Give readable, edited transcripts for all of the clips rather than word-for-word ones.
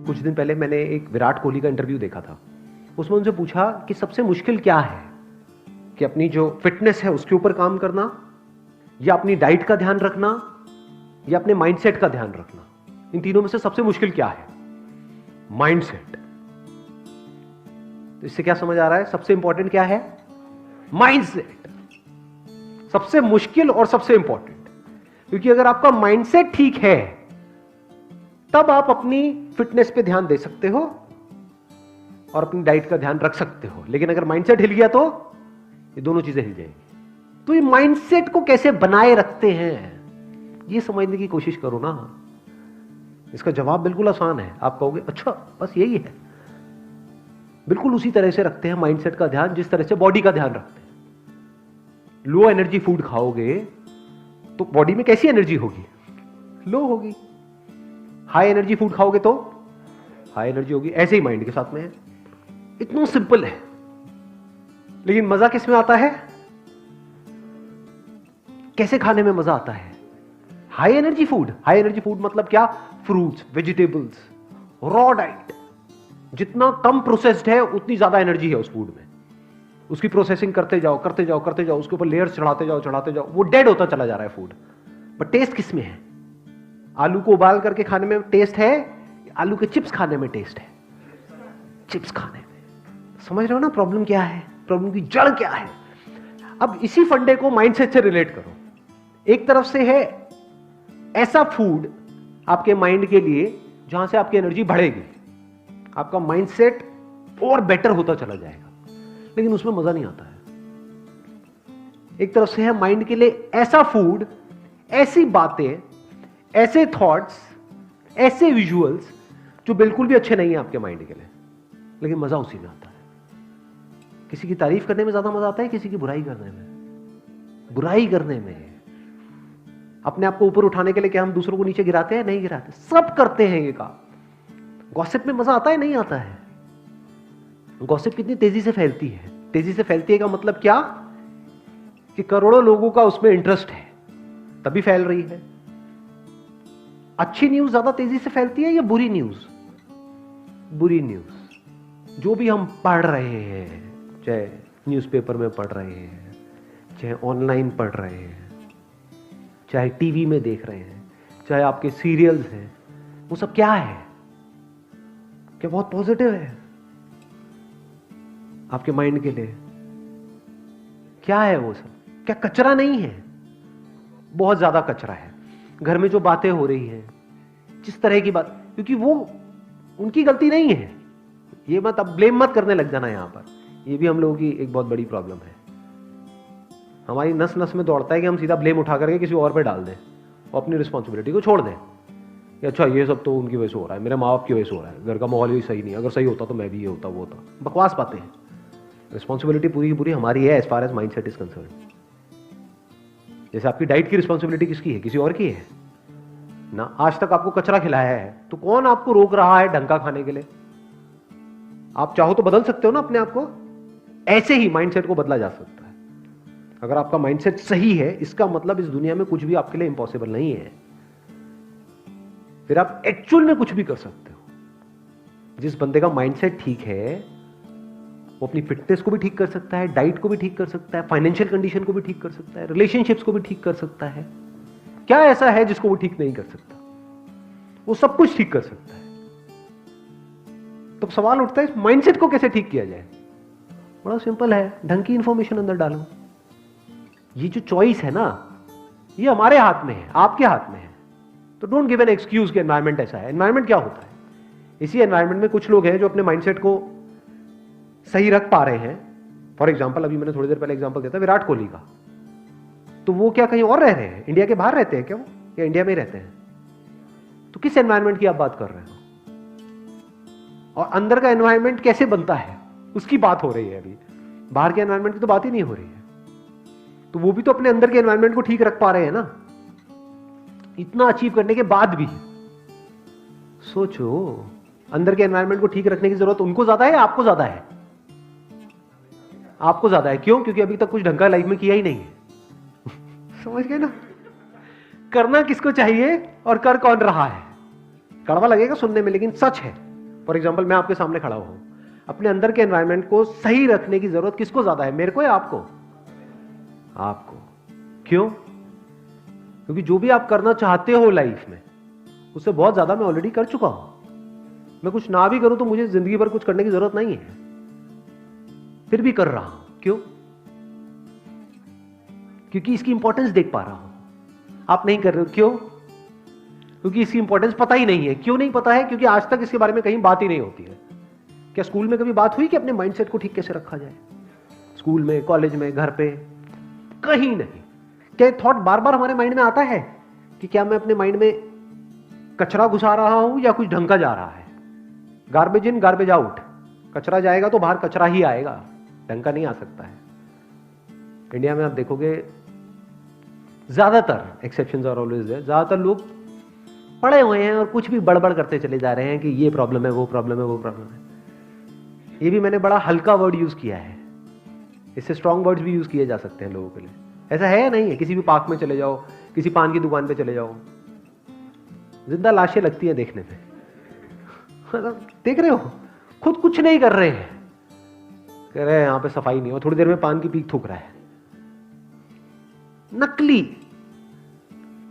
कुछ दिन पहले मैंने एक विराट कोहली का इंटरव्यू देखा था। उसमें उनसे पूछा कि सबसे मुश्किल क्या है, कि अपनी जो फिटनेस है उसके ऊपर काम करना, या अपनी डाइट का ध्यान रखना, या अपने माइंडसेट का ध्यान रखना। इन तीनों में से सबसे मुश्किल क्या है? माइंडसेट। तो इससे क्या समझ आ रहा है? सबसे इंपॉर्टेंट क्या है? माइंडसेट। सबसे मुश्किल और सबसे इंपॉर्टेंट, क्योंकि अगर आपका माइंडसेट ठीक है तब आप अपनी फिटनेस पे ध्यान दे सकते हो और अपनी डाइट का ध्यान रख सकते हो। लेकिन अगर माइंडसेट हिल गया तो ये दोनों चीजें हिल जाएंगी। तो ये माइंडसेट को कैसे बनाए रखते हैं, ये समझने की कोशिश करो ना। इसका जवाब बिल्कुल आसान है। आप कहोगे अच्छा बस यही है। बिल्कुल उसी तरह से रखते हैं माइंडसेट का ध्यान जिस तरह से बॉडी का ध्यान रखते हैं। लो एनर्जी फूड खाओगे तो बॉडी में कैसी एनर्जी होगी? लो होगी। हाई एनर्जी फूड खाओगे तो हाई एनर्जी होगी। ऐसे ही माइंड के साथ में है। इतना सिंपल है। लेकिन मजा किस में आता है? कैसे खाने में मजा आता है? High energy food. High energy food मतलब क्या? Fruits, vegetables, raw diet. जितना कम प्रोसेस्ड है उतनी ज्यादा एनर्जी है उस फूड में। उसकी प्रोसेसिंग करते जाओ करते जाओ करते जाओ, उसके ऊपर लेयर्स चढ़ाते जाओ चढ़ाते जाओ, वो डेड होता चला जा रहा है फूड। बट टेस्ट किस में है? आलू को उबाल करके खाने में टेस्ट है, आलू के चिप्स खाने में टेस्ट है? चिप्स खाने में। समझ रहे हो ना प्रॉब्लम क्या है? प्रॉब्लम की जड़ क्या है? अब इसी फंडे को माइंडसेट से रिलेट करो। एक तरफ से है ऐसा फूड आपके माइंड के लिए जहां से आपकी एनर्जी बढ़ेगी, आपका माइंडसेट और बेटर होता चला जाएगा, लेकिन उसमें मजा नहीं आता है। एक तरफ से है माइंड के लिए ऐसा फूड, ऐसी बातें, ऐसे थॉट्स, ऐसे विजुअल्स जो बिल्कुल भी अच्छे नहीं है आपके माइंड के लिए, लेकिन मजा उसी में आता है। किसी की तारीफ करने में ज्यादा मजा आता है, किसी की बुराई करने में। बुराई करने में अपने आप को ऊपर उठाने के लिए क्या हम दूसरों को नीचे गिराते हैं? नहीं गिराते। सब करते हैं ये काम। गॉसिप में मजा आता है? नहीं आता है। गॉसिप कितनी तेजी से फैलती है। तेजी से फैलती है का मतलब क्या? कि करोड़ों लोगों का उसमें इंटरेस्ट है तभी फैल रही है। अच्छी न्यूज ज्यादा तेजी से फैलती है या बुरी न्यूज? बुरी न्यूज। जो भी हम पढ़ रहे हैं, चाहे न्यूज़पेपर में पढ़ रहे हैं, चाहे ऑनलाइन पढ़ रहे हैं, चाहे टीवी में देख रहे हैं, चाहे आपके सीरियल्स हैं, वो सब क्या है? क्या बहुत पॉजिटिव है आपके माइंड के लिए? क्या है वो सब? क्या कचरा नहीं है? बहुत ज्यादा कचरा है। घर में जो बातें हो रही हैं, जिस तरह की बात, क्योंकि वो उनकी गलती नहीं है। ये मत अब ब्लेम मत करने लग जाना यहां पर। ये भी हम लोगों की एक बहुत बड़ी प्रॉब्लम है। हमारी नस नस में दौड़ता है कि हम सीधा ब्लेम उठा करके किसी और पे डाल दें और अपनी रिस्पॉन्सिबिलिटी को छोड़ दें कि अच्छा ये सब तो उनकी वजह से हो रहा है, मेरे माँ बाप की वजह से हो रहा है, घर का माहौल भी सही नहीं है, अगर सही होता तो मैं भी ये होता वो होता। बकवास बातें हैं। रिस्पॉन्सिबिलिटी पूरी की पूरी हमारी है as far as mind set is concern. जैसे आपकी डाइट की रिस्पॉन्सिबिलिटी किसकी है? किसी और की है ना। आज तक आपको कचरा खिलाया है तो कौन आपको रोक रहा है ढंग का खाने के लिए? आप चाहो तो बदल सकते हो ना अपने आप को। ऐसे ही माइंडसेट को बदला जा सकता है। अगर आपका माइंडसेट सही है, इसका मतलब इस दुनिया में कुछ भी आपके लिए इंपॉसिबल नहीं है। फिर आप एक्चुअल में कुछ भी कर सकते हो। जिस बंदे का माइंडसेट ठीक है वो अपनी फिटनेस को भी ठीक कर सकता है, डाइट को भी ठीक कर सकता है, फाइनेंशियल कंडीशन को भी ठीक कर सकता है, रिलेशनशिप्स को भी ठीक कर सकता है। क्या ऐसा है जिसको वो ठीक नहीं कर सकता? वो सब कुछ ठीक कर सकता है। तो सवाल उठता है माइंडसेट को कैसे ठीक किया जाए? बड़ा सिंपल है, ढंग की इंफॉर्मेशन अंदर डालो। ये जो चॉइस है ना, ये हमारे हाथ में है, आपके हाथ में है। तो डोंट गिव एन एक्सक्यूज कि एनवायरमेंट ऐसा है। एनवायरमेंट क्या होता है? इसी एनवायरमेंट में कुछ लोग हैं जो अपने माइंडसेट को सही रख पा रहे हैं। फॉर एग्जाम्पल, अभी मैंने थोड़ी देर पहले एग्जाम्पल दिया था विराट कोहली का। तो वो क्या कहीं और रह रहे हैं? इंडिया के बाहर रहते हैं क्या वो, या इंडिया में रहते हैं? तो किस एनवायरमेंट की आप बात कर रहे हो? और अंदर का एनवायरमेंट कैसे बनता है उसकी बात हो रही है अभी। बाहर के एनवायरमेंट की तो बात ही नहीं हो रही है। तो वो भी तो अपने अंदर के एनवायरमेंट को ठीक रख पा रहे हैं ना। इतना अचीव करने के बाद भी सोचो, अंदर के एनवायरमेंट को ठीक रखने की जरूरत उनको ज्यादा है या आपको ज्यादा है? आपको ज्यादा है। क्यों? क्योंकि अभी तक कुछ ढंग का लाइफ में किया ही नहीं है। समझ गए ना? करना किसको चाहिए और कर कौन रहा है। कड़वा लगेगा सुनने में, लेकिन सच है। फॉर एग्जाम्पल मैं आपके सामने खड़ा हूं, अपने अंदर के एनवायरनमेंट को सही रखने की जरूरत किसको ज्यादा है, मेरे को या आपको? आपको। क्यों? क्योंकि जो भी आप करना चाहते हो लाइफ में, उससे बहुत ज्यादा मैं ऑलरेडी कर चुका हूं। मैं कुछ ना भी करूं तो मुझे जिंदगी भर कुछ करने की जरूरत नहीं है, फिर भी कर रहा हूं। क्यों? क्योंकि इसकी इंपॉर्टेंस देख पा रहा हूं। आप नहीं कर रहे हो, क्यों? क्योंकि इसकी इंपॉर्टेंस पता ही नहीं है। क्यों नहीं पता है? क्योंकि आज तक इसके बारे में कहीं बात ही नहीं होती है। क्या स्कूल में कभी बात हुई कि अपने माइंडसेट को ठीक कैसे रखा जाए? स्कूल में, कॉलेज में, घर पे, कहीं नहीं। क्या थॉट बार बार हमारे माइंड में आता है कि क्या मैं अपने माइंड में कचरा घुसा रहा हूं या कुछ ढंग का जा रहा है? Garbage in garbage out. कचरा जाएगा तो बाहर कचरा ही आएगा, ढंग का नहीं आ सकता है। इंडिया में आप देखोगे ज्यादातर, एक्सेप्शंस आर ऑलवेज देयर, ज्यादातर लोग पढ़े हुए हैं और कुछ भी बड़बड़ करते चले जा रहे हैं कि ये प्रॉब्लम है, वो प्रॉब्लम है, वो प्रॉब्लम है। ये भी मैंने बड़ा हल्का वर्ड यूज किया है, इससे स्ट्रॉन्ग वर्ड्स भी यूज किए जा सकते हैं लोगों के लिए। ऐसा है या नहीं है? किसी भी पार्क में चले जाओ, किसी पान की दुकान पे चले जाओ, जिंदा लाशें लगती हैं देखने में। देख रहे हो, खुद कुछ नहीं कर रहे हैं, कह रहे हैं यहां पे सफाई नहीं हो, थोड़ी देर में पान की पीक थूक रहा है। नकली।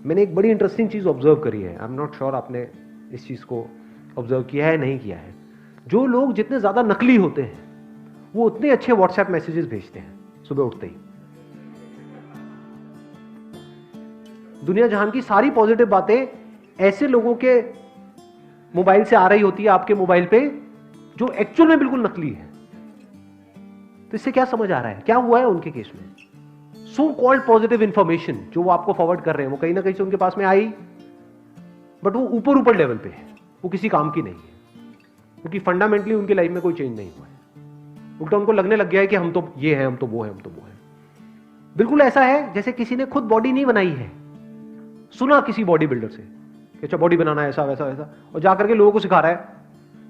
मैंने एक बड़ी इंटरेस्टिंग चीज ऑब्जर्व करी है, आई एम नॉट श्योर आपने इस चीज को ऑब्जर्व किया है नहीं किया है। जो लोग जितने ज्यादा नकली होते हैं वो उतने अच्छे व्हाट्सएप मैसेजेस भेजते हैं सुबह उठते ही। दुनिया जहां की सारी पॉजिटिव बातें ऐसे लोगों के मोबाइल से आ रही होती है आपके मोबाइल पे, जो एक्चुअल में बिल्कुल नकली है। तो इससे क्या समझ आ रहा है, क्या हुआ है उनके केस में? सो कॉल्ड पॉजिटिव इंफॉर्मेशन जो वो आपको फॉरवर्ड कर रहे हैं, वो कहीं ना कहीं से उनके पास में आई, बट वो ऊपर ऊपर लेवल पे है, वो किसी काम की नहीं है, क्योंकि फंडामेंटली उनकी लाइफ में कोई चेंज नहीं हुआ है। उल्टा उनको लगने लग गया है कि हम तो ये है, हम तो वो है, हम तो वो है। बिल्कुल ऐसा है जैसे किसी ने खुद बॉडी नहीं बनाई है, सुना किसी बॉडी बिल्डर से कि अच्छा बॉडी बनाना है, ऐसा वैसा वैसा, और जाकर के लोगों को सिखा रहा है,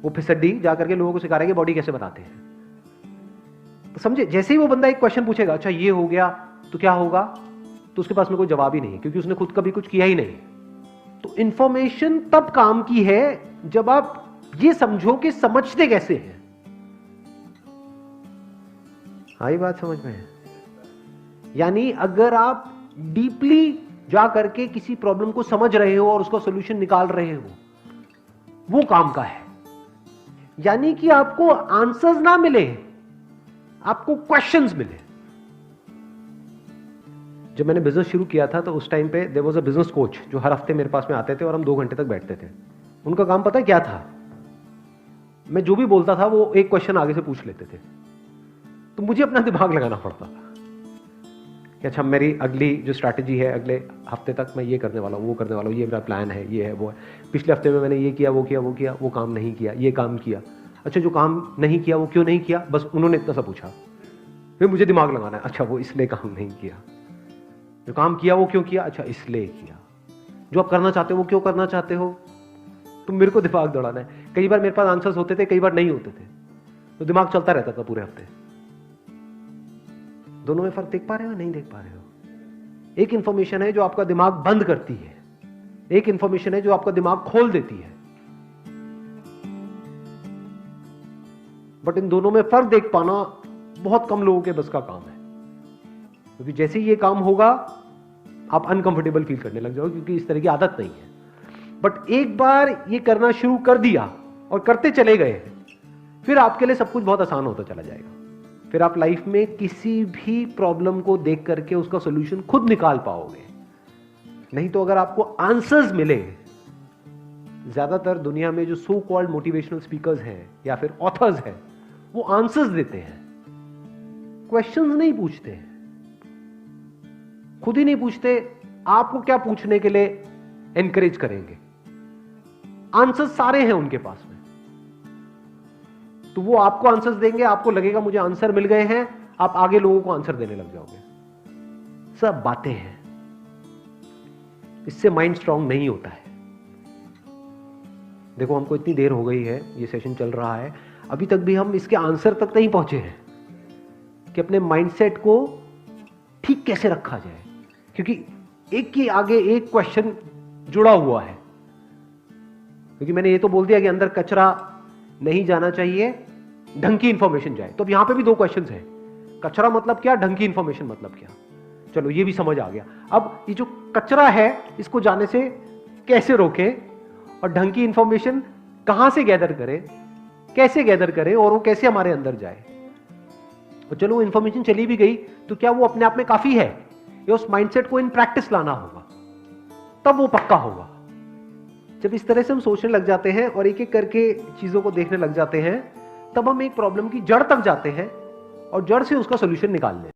वो फिसड्डी जाकर के लोगों को सिखा रहा है कि बॉडी कैसे बनाते हैं। तो समझे, जैसे ही वो बंदा एक क्वेश्चन पूछेगा, अच्छा ये हो गया तो क्या होगा, तो उसके पास में कोई जवाब ही नहीं है, क्योंकि उसने खुद कभी कुछ किया ही नहीं। तो इंफॉर्मेशन तब काम की है जब आप ये समझो कि समझते कैसे हैं। आई बात समझ में? यानी अगर आप डीपली जा करके किसी प्रॉब्लम को समझ रहे हो और उसका सॉल्यूशन निकाल रहे हो, वो काम का है। यानी कि आपको आंसर्स ना मिले, आपको क्वेश्चंस मिले। जब मैंने बिजनेस शुरू किया था तो उस टाइम पे there was a business coach जो हर हफ्ते मेरे पास में आते थे और हम 2 घंटे तक बैठते थे। उनका काम पता है क्या था? मैं जो भी बोलता था वो एक क्वेश्चन आगे से पूछ लेते थे, तो मुझे अपना दिमाग लगाना पड़ता था कि अच्छा मेरी अगली जो स्ट्रैटेजी है, अगले हफ्ते तक मैं ये करने वाला हूँ, वो करने वाला हूँ, ये मेरा प्लान है, ये है, वो है। पिछले हफ्ते में मैंने ये किया, वो किया, वो किया, वो काम नहीं किया, ये काम किया। अच्छा जो काम नहीं किया वो क्यों नहीं किया? बस उन्होंने इतना सा पूछा, फिर मुझे दिमाग लगाना है, अच्छा वो इसलिए काम नहीं किया। जो काम किया वो क्यों किया? अच्छा इसलिए किया। जो आप करना चाहते हो वो क्यों करना चाहते हो? तो मेरे को दिमाग दौड़ाना है। कई बार मेरे पास आंसर्स होते थे, कई बार नहीं होते थे, तो दिमाग चलता रहता था पूरे हफ्ते। दोनों में फर्क देख पा रहे हो, नहीं देख पा रहे हो? एक इंफॉर्मेशन है जो आपका दिमाग बंद करती है, एक इंफॉर्मेशन है जो आपका दिमाग खोल देती है। बट इन दोनों में फर्क देख पाना बहुत कम लोगों के बस का काम है, क्योंकि जैसे ही ये काम होगा आप अनकंफर्टेबल फील करने लग जाओगे, क्योंकि इस तरह की आदत नहीं है। बट एक बार ये करना शुरू कर दिया और करते चले गए, फिर आपके लिए सब कुछ बहुत आसान होता चला जाएगा। फिर आप लाइफ में किसी भी प्रॉब्लम को देख करके उसका सॉल्यूशन खुद निकाल पाओगे। नहीं तो अगर आपको आंसर्स मिले, ज्यादातर दुनिया में जो सो कॉल्ड मोटिवेशनल स्पीकर्स हैं या फिर ऑथर्स हैं, वो आंसर्स देते हैं, क्वेश्चंस नहीं पूछते हैं, खुद ही नहीं पूछते आपको क्या पूछने के लिए एनकरेज करेंगे। आंसर्स सारे हैं उनके पास में, तो वो आपको आंसर्स देंगे, आपको लगेगा मुझे आंसर मिल गए हैं, आप आगे लोगों को आंसर देने लग जाओगे। सब बातें हैं, इससे माइंड स्ट्रांग नहीं होता है। देखो हमको इतनी देर हो गई है, ये सेशन चल रहा है, अभी तक भी हम इसके आंसर तक नहीं पहुंचे हैं कि अपने माइंडसेट को ठीक कैसे रखा जाए, क्योंकि एक के आगे एक क्वेश्चन जुड़ा हुआ है। क्योंकि मैंने ये तो बोल दिया कि अंदर कचरा नहीं जाना चाहिए, ढंग की इंफॉर्मेशन जाए। तो अब यहां पे भी दो क्वेश्चंस हैं, कचरा मतलब क्या, ढंग की इंफॉर्मेशन मतलब क्या। चलो ये भी समझ आ गया। अब ये जो कचरा है इसको जाने से कैसे रोके, और ढंग की इंफॉर्मेशन कहां से गैदर करें, कैसे गैदर करें, और वो कैसे हमारे अंदर जाए। और चलो इंफॉर्मेशन चली भी गई तो क्या वो अपने आप में काफी है, या उस माइंडसेट को इन प्रैक्टिस लाना होगा, तब वो पक्का होगा। जब इस तरह से हम सोचने लग जाते हैं और एक एक करके चीजों को देखने लग जाते हैं, तब हम एक प्रॉब्लम की जड़ तक जाते हैं और जड़ से उसका सोल्यूशन निकालने